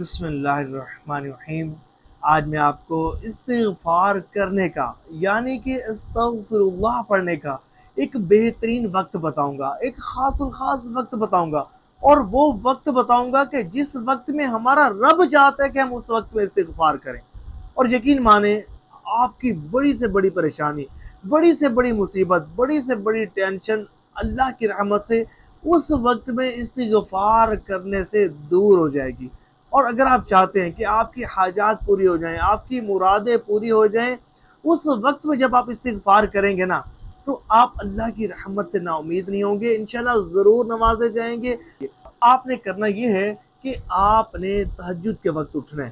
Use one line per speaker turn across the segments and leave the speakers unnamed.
بسم اللہ الرحمن الرحیم۔ آج میں آپ کو استغفار کرنے کا یعنی کہ استغفر اللہ پڑھنے کا ایک بہترین وقت بتاؤں گا، ایک خاص الخاص وقت بتاؤں گا، اور وہ وقت بتاؤں گا کہ جس وقت میں ہمارا رب چاہتا ہے کہ ہم اس وقت میں استغفار کریں۔ اور یقین مانیں، آپ کی بڑی سے بڑی پریشانی، بڑی سے بڑی مصیبت، بڑی سے بڑی ٹینشن اللہ کی رحمت سے اس وقت میں استغفار کرنے سے دور ہو جائے گی۔ اور اگر آپ چاہتے ہیں کہ آپ کی حاجات پوری ہو جائیں، آپ کی مرادیں پوری ہو جائیں، اس وقت میں جب آپ استغفار کریں گے نا، تو آپ اللہ کی رحمت سے نا امید نہیں ہوں گے، انشاءاللہ ضرور نوازے جائیں گے۔ آپ نے کرنا یہ ہے کہ آپ نے تہجد کے وقت اٹھنا ہے۔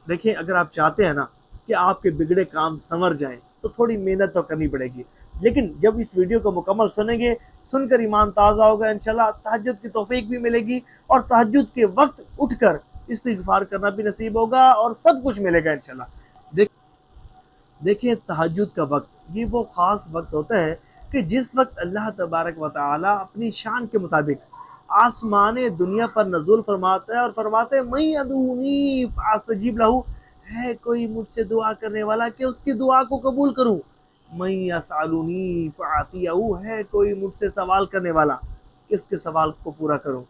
دیکھیں، اگر آپ چاہتے ہیں نا کہ آپ کے بگڑے کام سنور جائیں تو تھوڑی محنت تو کرنی پڑے گی، لیکن جب اس ویڈیو کو مکمل سنیں گے، سن کر ایمان تازہ ہوگا، انشاءاللہ تہجد کی توفیق بھی ملے گی، اور تہجد کے وقت اٹھ کر استغفار کرنا بھی نصیب ہوگا، اور سب کچھ ملے گا انشاءاللہ۔ دیکھیں، تہجد کا وقت یہ وہ خاص وقت ہوتا ہے کہ جس وقت اللہ تبارک و تعالی اپنی شان کے مطابق آسمان دنیا پر نزول فرماتا ہے، اور فرماتا ہے مَن یدعونی فاستجیب لہ، ہے کوئی مجھ سے دعا کرنے والا کہ اس کی دعا کو قبول کروں۔ مَن یسألنی فاعطیہ، ہے کوئی مجھ سے سوال کرنے والا کہ اس کے سوال کو پورا کروں۔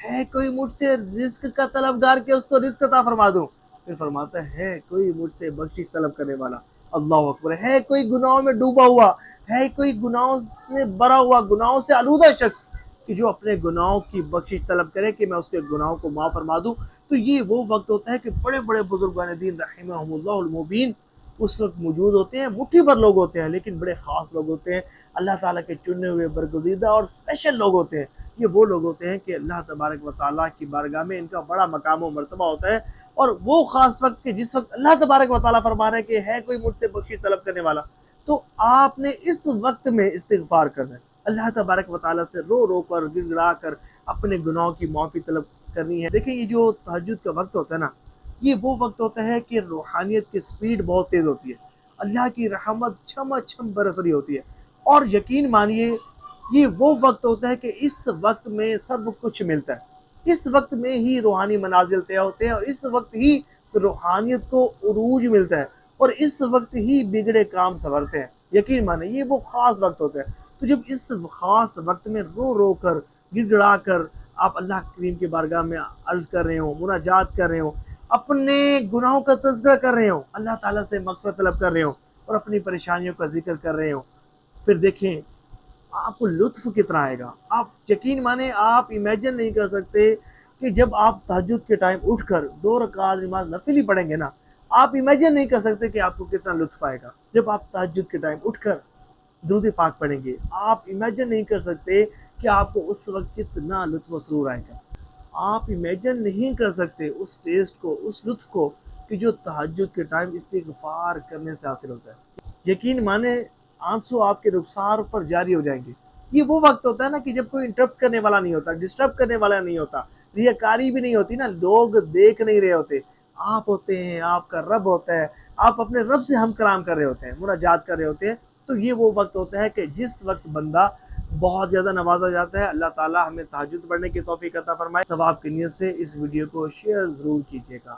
ہے کوئی مجھ سے رزق کا طلبگار کہ اس کو رزق عطا فرما دوں۔ پھر فرماتا ہے کوئی مجھ سے بخشش طلب کرنے والا، اللہ اکبر، ہے کوئی گناہوں میں ڈوبا ہوا، ہے کوئی گناہوں سے بھرا ہوا، گناہوں سے آلودہ شخص کہ جو اپنے گناہوں کی بخشش طلب کرے کہ میں اس کے گناہوں کو معاف فرما دوں۔ تو یہ وہ وقت ہوتا ہے کہ بڑے بڑے بزرگان دین رحمہم اللہ المبین اس وقت موجود ہوتے ہیں۔ مٹھی بھر لوگ ہوتے ہیں لیکن بڑے خاص لوگ ہوتے ہیں، اللہ تعالیٰ کے چنے ہوئے برگزیدہ اور اسپیشل لوگ ہوتے ہیں۔ یہ وہ لوگ ہوتے ہیں کہ اللہ تبارک و تعالیٰ کی بارگاہ میں ان کا بڑا مقام و مرتبہ ہوتا ہے، اور وہ خاص وقت کہ جس وقت اللہ تبارک و تعالیٰ فرما رہے ہیں کہ ہے کوئی مجھ سے بخشش طلب کرنے والا، تو آپ نے اس وقت میں استغفار کرنا ہے، اللہ تبارک و تعالیٰ سے رو رو کر گڑ گڑا کر اپنے گناہوں کی معافی طلب کرنی ہے۔ دیکھیں، یہ جو تہجد کا وقت ہوتا ہے نا، یہ وہ وقت ہوتا ہے کہ روحانیت کی سپیڈ بہت تیز ہوتی ہے، اللہ کی رحمت چھم چھم برس رہی ہوتی ہے، اور یقین مانیے یہ وہ وقت ہوتا ہے کہ اس وقت میں سب کچھ ملتا ہے، اس وقت میں ہی روحانی منازل طے ہوتے ہیں، اور اس وقت ہی روحانیت کو عروج ملتا ہے، اور اس وقت ہی بگڑے کام سنورتے ہیں۔ یقین مانیں، یہ وہ خاص وقت ہوتا ہے۔ تو جب اس خاص وقت میں رو رو کر گڑ گڑا کر آپ اللہ کریم کی بارگاہ میں عرض کر رہے ہوں، مناجات کر رہے ہوں، اپنے گناہوں کا تذکرہ کر رہے ہوں، اللہ تعالیٰ سے مغفرت طلب کر رہے ہوں، اور اپنی پریشانیوں کا ذکر کر رہے ہوں، پھر دیکھیں آپ کو لطف کتنا آئے گا۔ آپ یقین مانیں، آپ امیجن نہیں کر سکتے کہ جب آپ تہجد کے ٹائم اٹھ کر 2 رکعت نماز نفلی پڑھیں گے نا، آپ امیجن نہیں کر سکتے کہ آپ کو کتنا لطف آئے گا۔ جب آپ تہجد کے ٹائم اٹھ کر درود پاک پڑھیں گے، آپ امیجن نہیں کر سکتے کہ آپ کو اس وقت کتنا لطف و سرور آئے گا۔ آپ امیجن نہیں کر سکتے اس ٹیسٹ کو، اس لطف کو کہ جو تہجد کے ٹائم استغفار کرنے سے حاصل ہوتا ہے۔ یقین مانیں، آنسو آپ کے رخسار پر جاری ہو جائیں گے۔ یہ وہ وقت ہوتا ہے نا کہ جب کوئی انٹرپٹ کرنے والا نہیں ہوتا، ڈسٹرب کرنے والا نہیں ہوتا، ریاکاری بھی نہیں ہوتی نا، لوگ دیکھ نہیں رہے ہوتے، آپ ہوتے ہیں، آپ کا رب ہوتا ہے، آپ اپنے رب سے ہم کلام کر رہے ہوتے ہیں، مناجات کر رہے ہوتے ہیں۔ تو یہ وہ وقت ہوتا ہے کہ جس وقت بندہ بہت زیادہ نوازا جاتا ہے۔ اللہ تعالیٰ ہمیں تہجد پڑھنے کی توفیق عطا فرمائے۔ ثواب کی نیت سے اس ویڈیو کو شیئر ضرور کیجیے گا۔